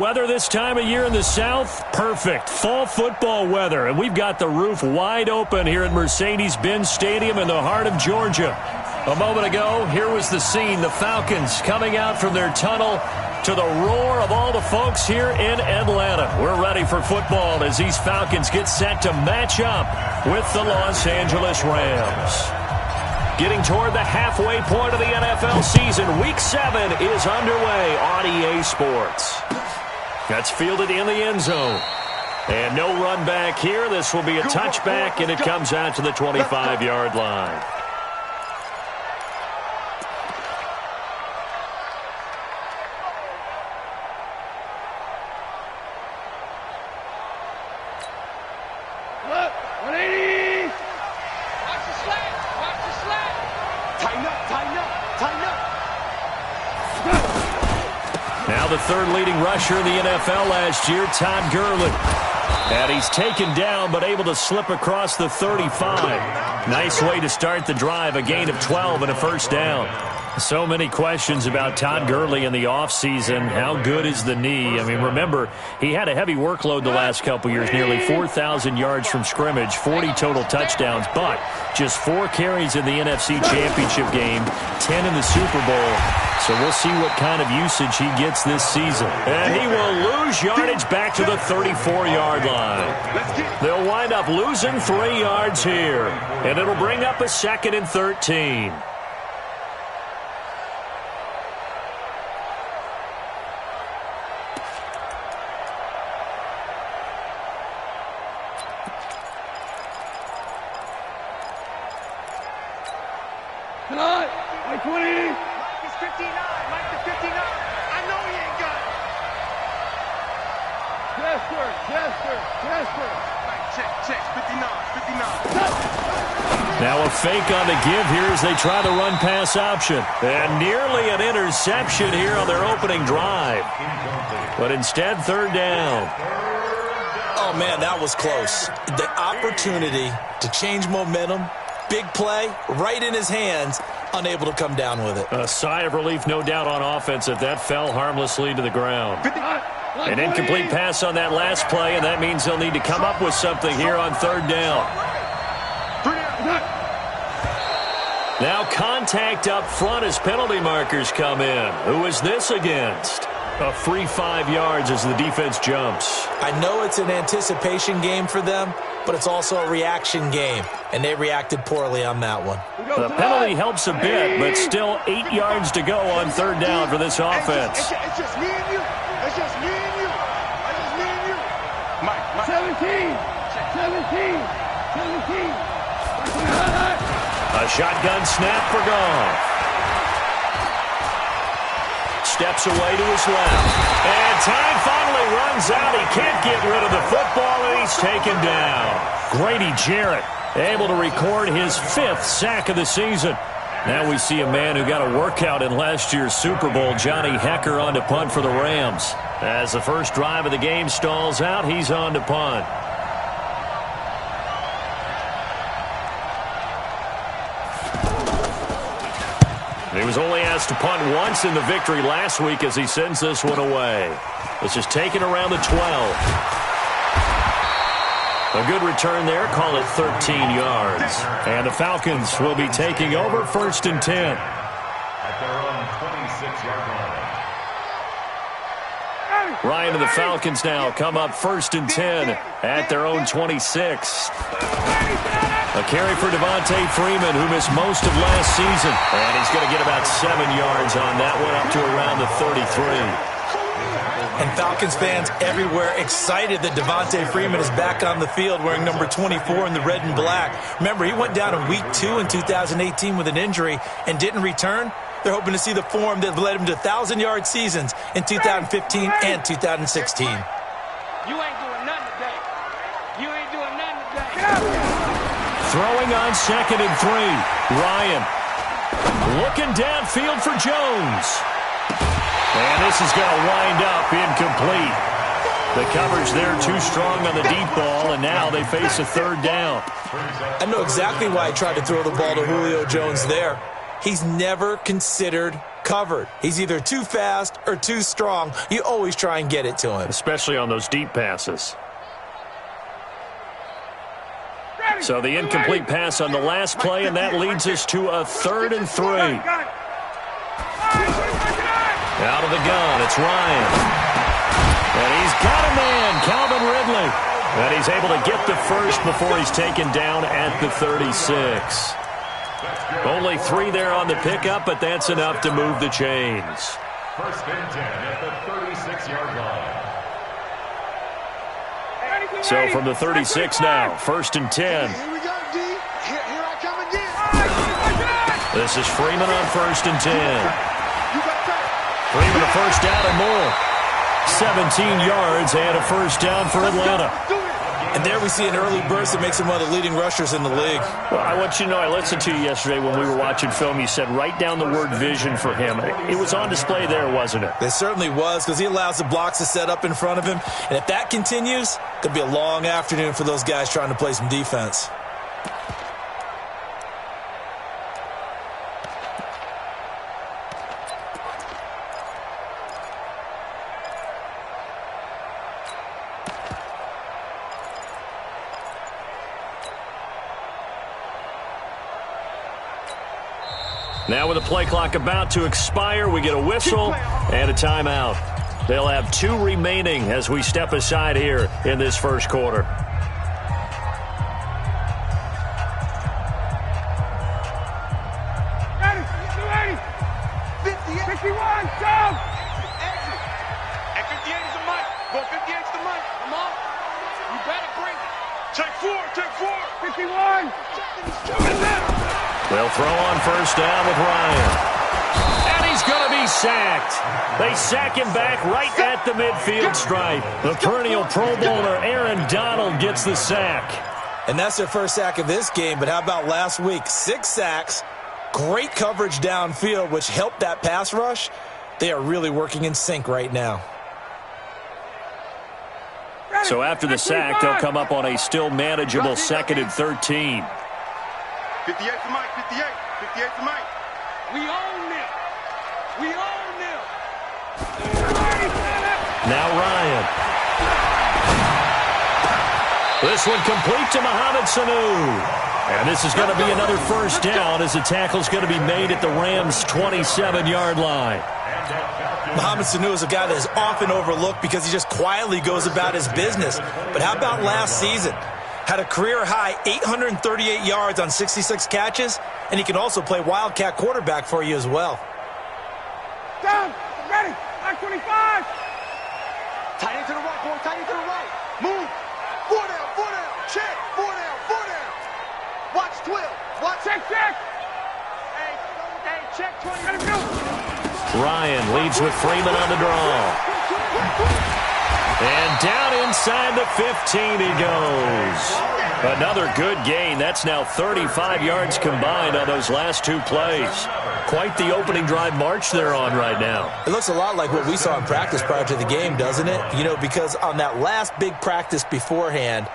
Weather this time of year in the South, perfect. Fall football weather, and we've got the roof wide open here at Mercedes-Benz Stadium in the heart of Georgia. A moment ago, here was the scene. The Falcons coming out from their tunnel to the roar of all the folks here in Atlanta. We're ready for football as these Falcons get set to match up with the Los Angeles Rams. Getting toward the halfway point of the NFL season, Week 7 is underway on EA Sports. That's fielded in the end zone. And no run back here. This will be a touchback, and it comes out to the 25-yard line. The third leading rusher in the NFL last year, Todd Gurley. And he's taken down but able to slip across the 35. Nice way to start the drive, a gain of 12 and a first down. So many questions about Todd Gurley in the offseason. How good is the knee? I mean, remember, he had a heavy workload the last couple years, nearly 4,000 yards from scrimmage, 40 total touchdowns, but just 4 carries in the NFC Championship game, 10 in the Super Bowl. So we'll see what kind of usage he gets this season. And he will lose yardage back to the 34-yard line. They'll wind up losing 3 yards here, and it'll bring up a 2nd and 13. Now a fake on the give here as they try the run-pass option. And nearly an interception here on their opening drive. But instead, 3rd down. Oh, man, that was close. The opportunity to change momentum, big play, right in his hands, unable to come down with it. A sigh of relief, no doubt, on offense if that fell harmlessly to the ground. An incomplete pass on that last play, and that means they'll need to come up with something here on 3rd down. Now contact up front as penalty markers come in. Who is this against? A free 5 yards as the defense jumps. I know it's an anticipation game for them, but it's also a reaction game, and they reacted poorly on that one. The penalty helps a bit, but still 8 yards to go on 3rd down for this offense. It's just me and you. It's just me and you. It's just me and you. Mike. 17. A shotgun snap for Goff. Steps away to his left. And time finally runs out. He can't get rid of the football, and he's taken down. Grady Jarrett able to record his 5th sack of the season. Now we see a man who got a workout in last year's Super Bowl, Johnny Hecker, on to punt for the Rams. As the first drive of the game stalls out, he's on to punt. He was only asked to punt once in the victory last week as he sends this one away. This is taken around the 12. A good return there. Call it 13 yards. And the Falcons will be taking over 1st and 10. At their own 26-yard line. Ryan and the Falcons now come up 1st and 10 at their own 26. A carry for Devontae Freeman, who missed most of last season. And he's going to get about 7 yards on that one, up to around the 33. And Falcons fans everywhere excited that Devontae Freeman is back on the field wearing number 24 in the red and black. Remember, he went down in Week 2 in 2018 with an injury and didn't return. They're hoping to see the form that led him to 1,000-yard seasons in 2015 and 2016. You ain't doing nothing today. You ain't doing nothing today. Throwing on 2nd and 3. Ryan looking downfield for Jones. And this is going to wind up incomplete. The coverage there too strong on the deep ball, and now they face a 3rd down. I know exactly why I tried to throw the ball to Julio Jones there. He's never considered covered. He's either too fast or too strong. You always try and get it to him. Especially on those deep passes. So the incomplete pass on the last play, and that leads us to a 3rd and 3. Out of the gun, it's Ryan. And he's got a man, Calvin Ridley. And he's able to get the first before he's taken down at the 36. Only 3 there on the pickup, but that's enough to move the chains. 1st and 10 at the 36-yard line. So from the 36 now, 1st and 10. Here we go, D. Here I come again. This is Freeman on 1st and 10. Freeman a first down and more. 17 yards and a first down for Atlanta. And there we see an early burst that makes him one of the leading rushers in the league. Well, I want you to know, I listened to you yesterday when we were watching film. You said write down the word vision for him. It was on display there, wasn't it? It certainly was, because he allows the blocks to set up in front of him. And if that continues, it could be a long afternoon for those guys trying to play some defense. Now with the play clock about to expire, we get a whistle and a timeout. They'll have 2 remaining as we step aside here in this first quarter. Ready, 51, go! And 58 is the mic. Go 58 is the mic. Come on. You better bring it. Take 4, take 4. 51. They'll throw on first down with Ryan. And he's going to be sacked. They sack him back right at the midfield stripe. The perennial Pro Bowler Aaron Donald gets the sack. And that's their first sack of this game, but how about last week? 6 sacks, great coverage downfield, which helped that pass rush. They are really working in sync right now. So after the sack, they'll come up on a still manageable 2nd and 13. 58 to Mike, 58. 58 to Mike. We own them. We own them. Now Ryan. This one complete to Mohamed Sanu. And this is going to be another first down as the tackle's going to be made at the Rams' 27-yard line. Mohamed Sanu is a guy that is often overlooked because he just quietly goes about his business. But how about last season? Had a career-high 838 yards on 66 catches, and he can also play Wildcat quarterback for you as well. Down, ready, back 25. Tight end to the right, boy, tight end to the right. Move. 4 down, check. 4 down. Watch 12, watch. Check. Hey, check 20. Let him go. Ryan leads with Freeman on the draw. And down inside the 15 he goes. Another good gain. That's now 35 yards combined on those last 2 plays. Quite the opening drive march they're on right now. It looks a lot like what we saw in practice prior to the game, doesn't it? You know, because on that last big practice beforehand,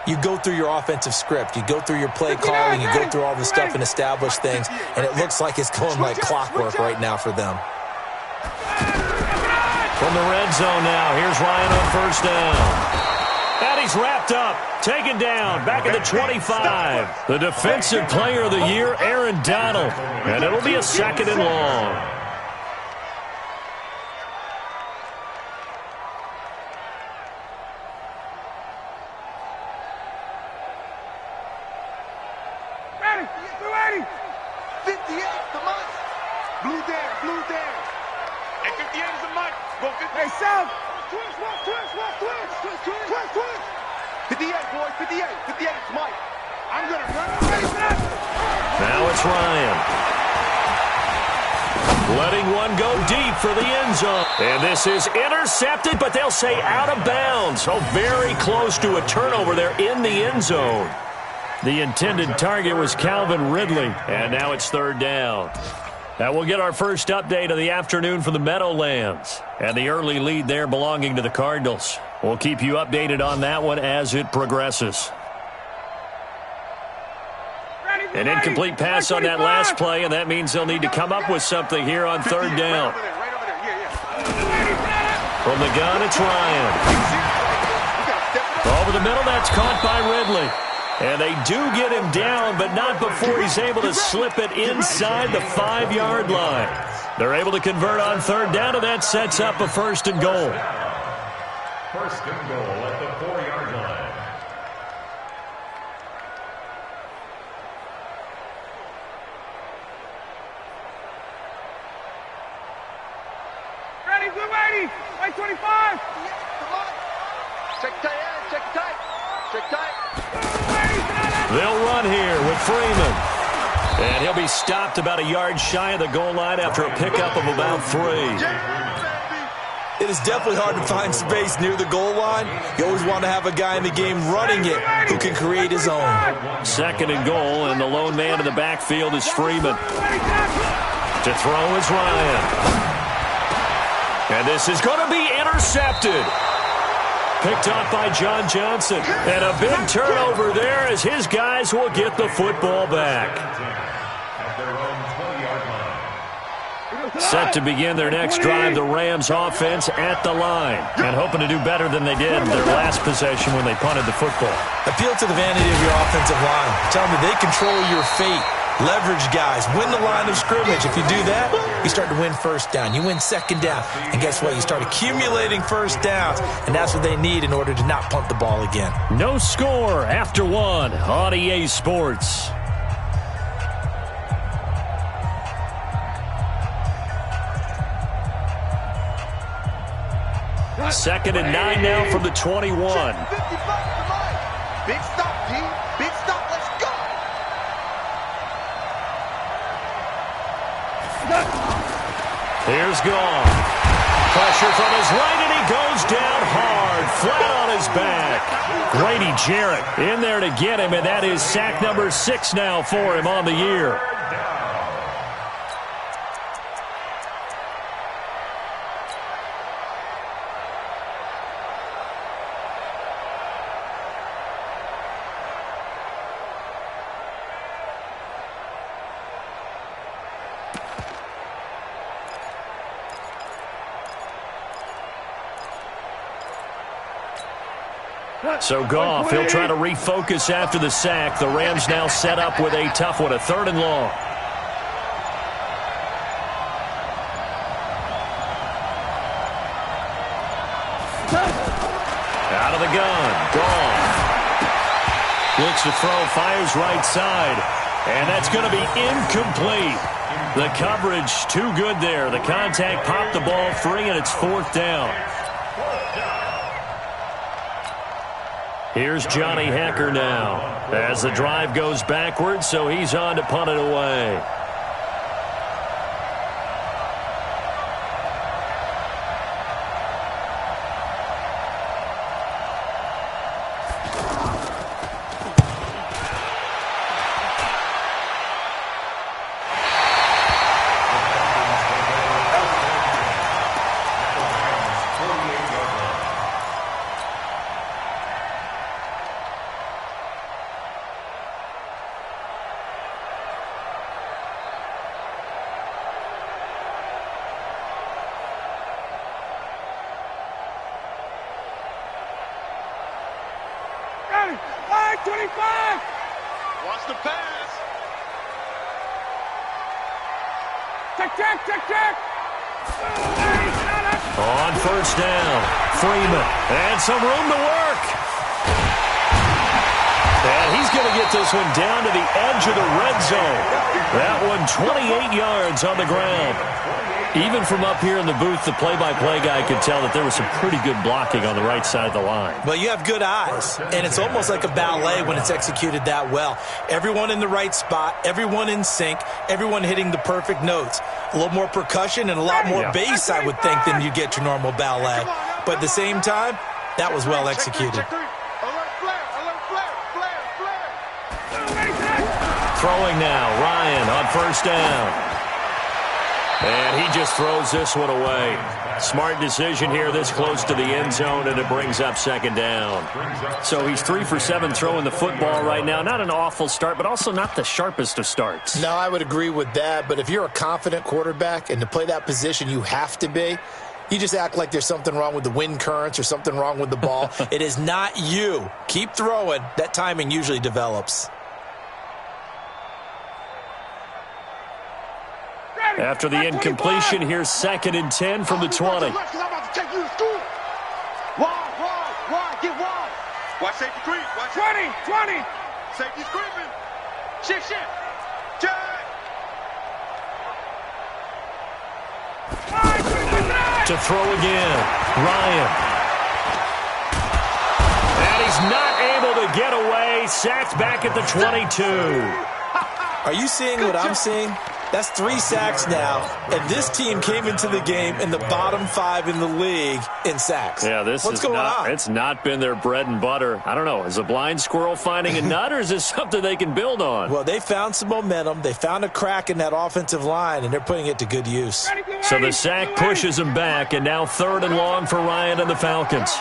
you go through your offensive script. You go through your play calling. You go through all the stuff and establish things. And it looks like it's going like clockwork right now for them. From the red zone now, here's Ryan on first down. And he's wrapped up, taken down, back at the 25. The defensive player of the year, Aaron Donald. And it'll be a 2nd and long. Ready, 58, the mic. Blue down. And 58 is the mic. Go 58. Hey, South. Twist. 58, boy, 58. 58 is Mike. I'm going to run away. Now it's Ryan. Letting one go deep for the end zone. And this is intercepted, but they'll say out of bounds. Oh, very close to a turnover there in the end zone. The intended target was Calvin Ridley, and now it's 3rd down. Now we'll get our first update of the afternoon from the Meadowlands, and the early lead there belonging to the Cardinals. We'll keep you updated on that one as it progresses. Ready, An incomplete pass on that last play, and that means they'll need to come up with something here on third down. From the gun, it's Ryan. Over the middle, that's caught by Ridley. And they do get him down, but not before he's able to slip it inside the 5-yard line. They're able to convert on third down, and that sets up a first and goal. First and goal at the 4-yard line. Ready, blue 80, white 25. Check tight, check tight, check tight. They'll run here with Freeman. And he'll be stopped about a yard shy of the goal line after a pickup of about 3. It is definitely hard to find space near the goal line. You always want to have a guy in the game running it who can create his own. Second and goal, and the lone man in the backfield is Freeman. To throw is Ryan. And this is going to be intercepted. Picked off by John Johnson. And a big turnover there as his guys will get the football back. Set to begin their next drive, the Rams offense at the line. And hoping to do better than they did their last possession when they punted the football. Appeal to the vanity of your offensive line. Tell them that they control your fate. Leverage guys. Win the line of scrimmage. If you do that, you start to win first down. You win second down. And guess what? You start accumulating first downs. And that's what they need in order to not punt the ball again. No score after 1 on EA Sports. Second and 9 now from the 21. Big stop, D. Big stop. Let's go. Here's Gone. Pressure from his right, and he goes down hard, flat on his back. Grady Jarrett in there to get him, and that is sack number 6 now for him on the year. So Goff, he'll try to refocus after the sack. The Rams now set up with a tough one, a 3rd and long. Out of the gun, Goff. Looks to throw, fires right side. And that's going to be incomplete. The coverage too good there. The contact popped the ball free, and it's 4th down. Here's Johnny Hecker now as the drive goes backwards, so he's on to punt it away. Line 25. Watch the pass. Check. On first down, Freeman. And some room to work. And he's going to get this one down to the edge of the red zone. That one 28 yards on the ground. Even from up here in the booth, the play-by-play guy could tell that there was some pretty good blocking on the right side of the line. Well, you have good eyes, and it's almost like a ballet when it's executed that well. Everyone in the right spot, everyone in sync, everyone hitting the perfect notes. A little more percussion and a lot more bass, I would think, than you get your normal ballet. But at the same time, that was well executed. Throwing now, Ryan on first down. And he just throws this one away. Smart decision here this close to the end zone, and it brings up second down. So he's 3 for 7 throwing the football right now. Not an awful start, but also not the sharpest of starts. No, I would agree with that. But if you're a confident quarterback and to play that position you have to be, you just act like there's something wrong with the wind currents or something wrong with the ball. It is not you. Keep throwing. That timing usually develops. After the incompletion, here's 2nd and 10 from the 20. I'm about to take you to school. Wide, get wide. Watch safety creep. Watch 20. Safety's creeping. Shift. Jack. To throw again, Ryan. And he's not able to get away. Sacked back at the 22. Are you seeing what I'm seeing? That's 3 sacks now, and this team came into the game in the bottom 5 in the league in sacks. Yeah, what's going on? It's not been their bread and butter. I don't know. Is a blind squirrel finding a nut, or is this something they can build on? Well, they found some momentum. They found a crack in that offensive line, and they're putting it to good use. So the sack pushes him back, and now 3rd and long for Ryan and the Falcons.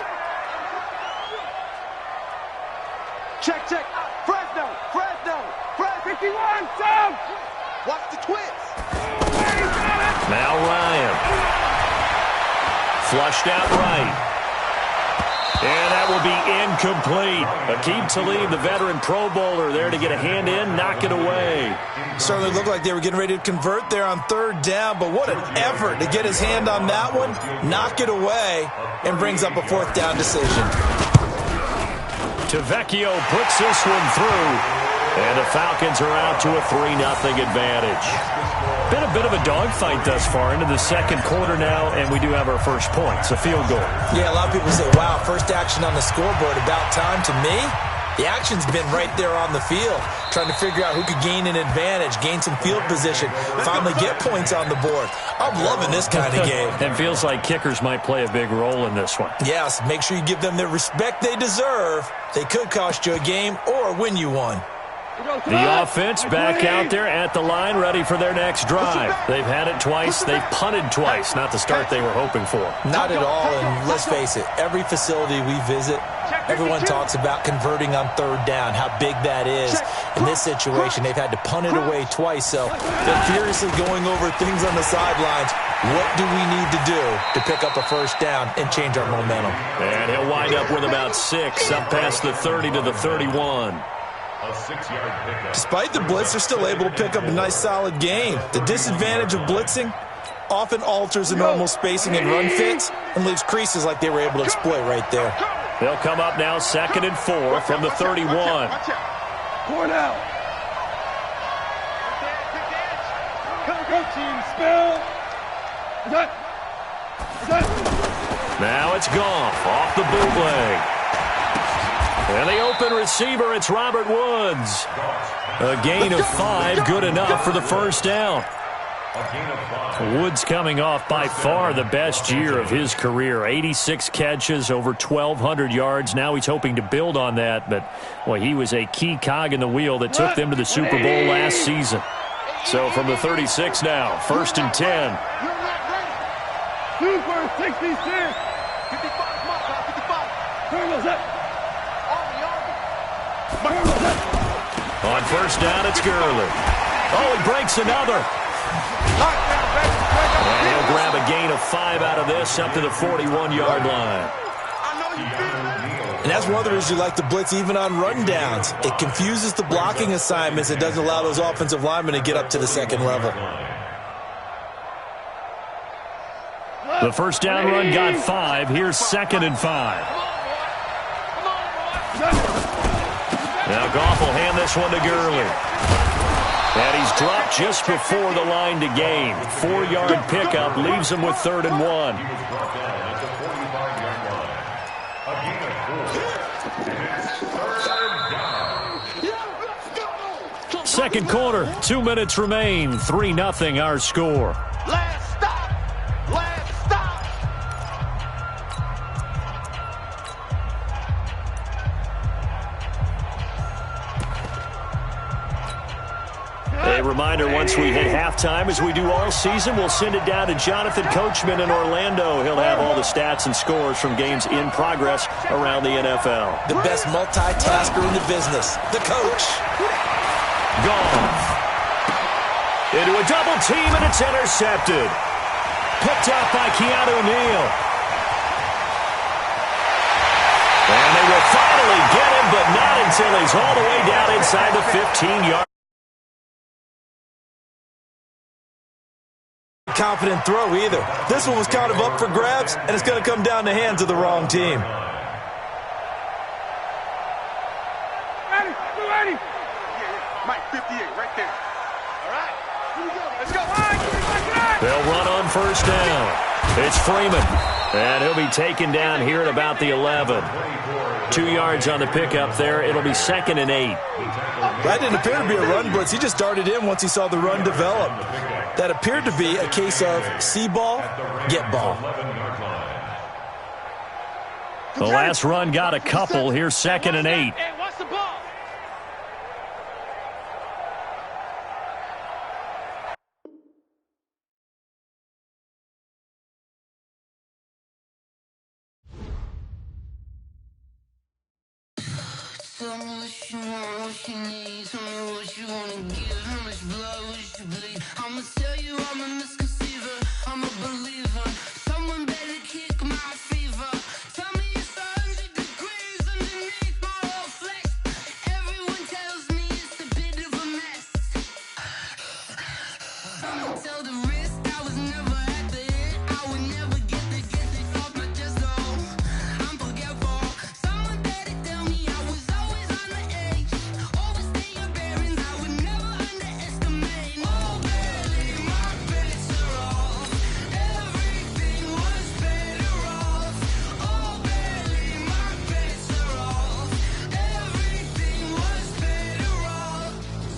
Check. Fresno. 51, Tom. Watch the twist. Now Ryan. Flushed out right. And that will be incomplete. Aqib Talib, the veteran Pro Bowler, there to get a hand in, knock it away. Certainly looked like they were getting ready to convert there on 3rd down, but what an effort to get his hand on that one, knock it away, and brings up a 4th down decision. Tavecchio puts this one through. And the Falcons are out to a 3-0 advantage. Been a bit of a dogfight thus far into the 2nd quarter now, and we do have our first point. It's a field goal. Yeah, a lot of people say, wow, first action on the scoreboard, about time. To me, the action's been right there on the field, trying to figure out who could gain an advantage, gain some field position, finally get points on the board. I'm loving this kind of game. It feels like kickers might play a big role in this one. Yes, make sure you give them the respect they deserve. They could cost you a game or win you one. The offense back out there at the line, ready for their next drive. They've had it twice. They've punted twice. Not the start they were hoping for. Not at all, and let's face it, every facility we visit, everyone talks about converting on 3rd down, how big that is. In this situation, they've had to punt it away twice, so they're furiously going over things on the sidelines. What do we need to do to pick up a 1st down and change our momentum? And he'll wind up with about 6, up past the 30 to the 31. Despite the blitz, they're still able to pick up a nice, solid gain. The disadvantage of blitzing often alters the normal spacing and run fits and leaves creases like they were able to exploit right there. They'll come up now 2nd and 4 from the 31. Point out. Now it's Goff off the bootleg. And the open receiver, it's Robert Woods. A gain of 5, good enough for the 1st down. Woods coming off by far the best year of his career. 86 catches, over 1,200 yards. Now he's hoping to build on that, but well, he was a key cog in the wheel that took them to the Super Bowl last season. So from the 36 now, 1st and 10. Super 66. 55, mark, 55. Turn those up. On 1st down, it's Gurley. Oh, he breaks another. And he'll grab a gain of 5 out of this, up to the 41-yard line. And that's one of the reasons you like to blitz even on rundowns. It confuses the blocking assignments. It doesn't allow those offensive linemen to get up to the 2nd level. The 1st down run got 5. Here's 2nd and 5. Now Goff will hand this one to Gurley. And he's dropped just before the line to gain. 4-yard pickup leaves him with 3rd and 1. 2nd quarter, 2 minutes remain. 3-0 our score. Last stop. Last stop. A reminder, once we hit halftime, as we do all season, we'll send it down to Jonathan Coachman in Orlando. He'll have all the stats and scores from games in progress around the NFL. The best multitasker in the business, the coach. Goff. Into a double team, and it's intercepted. Picked up by Keanu Neal. And they will finally get him, but not until he's all the way down inside the 15-yard. Confident throw either. This one was kind of up for grabs, and it's going to come down the hands of the wrong team. Ready. Yeah. Mike, 58, right there. All right. Here we go. Let's go. They'll run on first down. It's Freeman, and he'll be taken down here at about the 11. 2 yards on the pickup there. It'll be 2nd and 8. That didn't appear to be a run blitz. He just darted in once he saw the run develop. That appeared to be a case of see ball, get ball. The last run got a couple. Here's 2nd and 8. Hey, what's the ball? Tell me what you want, what you need. Tell me what you wanna give. How much blood would you bleed? I'ma tell you I'm a misconceiver. I'm a believer. Someone better kick my fever. Tell me it's 100 degrees underneath my whole flesh. Everyone tells me it's a bit of a mess. I'ma tell the risk I was never at the end. I would never get it off my chest. Oh, I'm forgetful. Someone better tell me I was always on the edge. Overstay your bearings, I would never underestimate. Oh, barely, my bets are off. Everything was better off. Oh, barely, my bets are off. Everything was better off.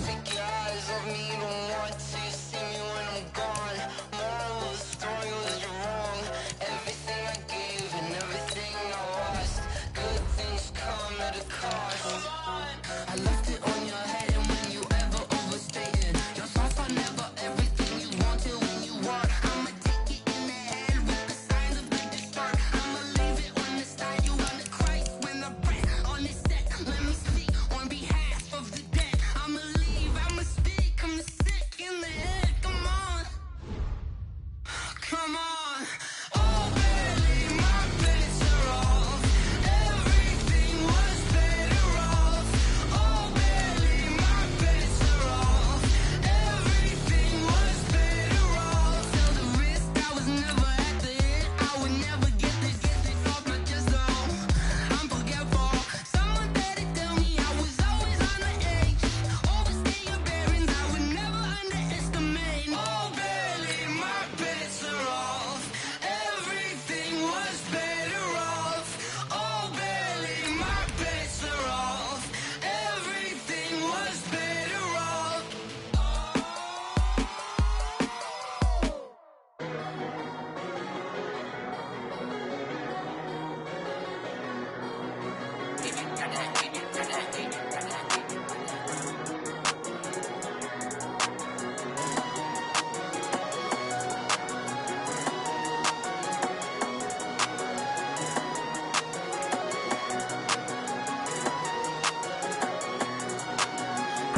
Take your eyes off me, you don't want to see me when I'm gone. Moral of the story was you're wrong. Everything I gave and everything I lost. Good things come at a cost. I left it on your head, and when you ever overstated, your thoughts are never everything you wanted when you want. I'ma take it in the head with the signs of the distort. I'ma leave it on the side. You want to Christ when I breath on this set. Let me speak on behalf of the dead. I'ma leave, I'ma speak. I'm the sick in the head. Come on. Come on. Oh, barely, my bets are off. Everything was better off. Oh, barely, my bets are off. Everything was better off. Tell the risk I was never at the end. I would never get it off my chest. Oh, I'm forgetful. Someone better tell me I was always on the edge. Overstay your bearings, I would never underestimate. Oh, barely, my bets are off. Everything was better off. Oh, barely, my bets are off. Everything was better off.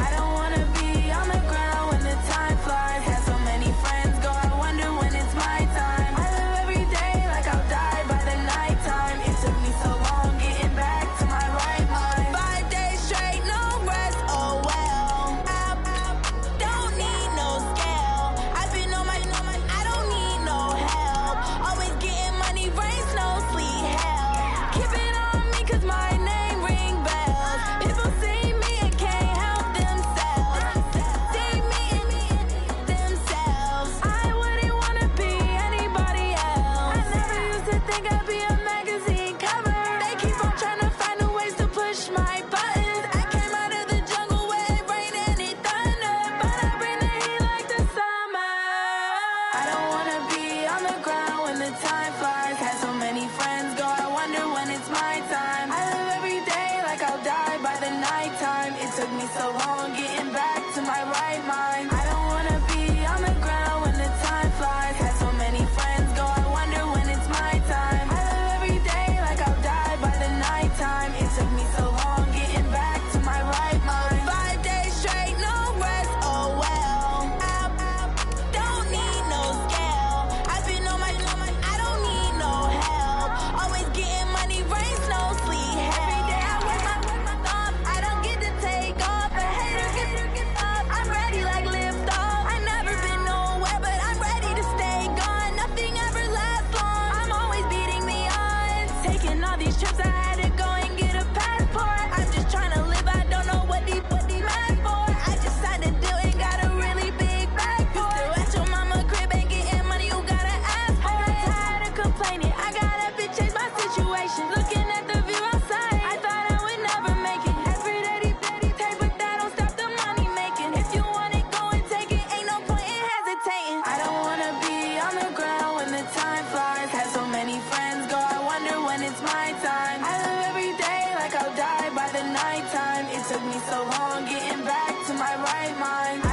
I don't wanna be on the ground when the time flies. Had so many friends go, I wonder when it's my time. I live every day like I'll die by the nighttime. It took me so long getting back to my right mind. 5 days straight, no rest, oh well. Don't need no scale. I've been on my, I don't need no help. Always getting money, rain, snow, sleet, hell. Keep it on me 'cause my name ring bells. People see me and can't help themselves. See me and themselves. I wouldn't wanna be anybody else. I never used to think I'd be a magazine cover. They keep on trying to find new ways to push my buttons. I came out of the jungle where it rained and it thundered, but I bring the heat like the summer. I don't wanna be on the ground when the time flies. Had so many friends go, I wonder when it's my time. I live every day like I'll die by the nighttime. It took me so long getting back to my right mind. trips, I had to go and get a passport. I'm just trying to live, I don't know what they mad for. I just signed a deal and got a really big bag for it. You still at your mama crib and getting money, you gotta ask for it. I'm tired of complaining, I gotta change my situation. Looking at the view outside, I thought I would never make it. Every day they pay, but that don't stop the money making. If you want it, go and take it, ain't no point in hesitating. I don't wanna be on the ground when the time flies. Had so many friends go, I wonder when it's my time. I live every day like I'll die by the nighttime. It took me so long getting back to my right mind.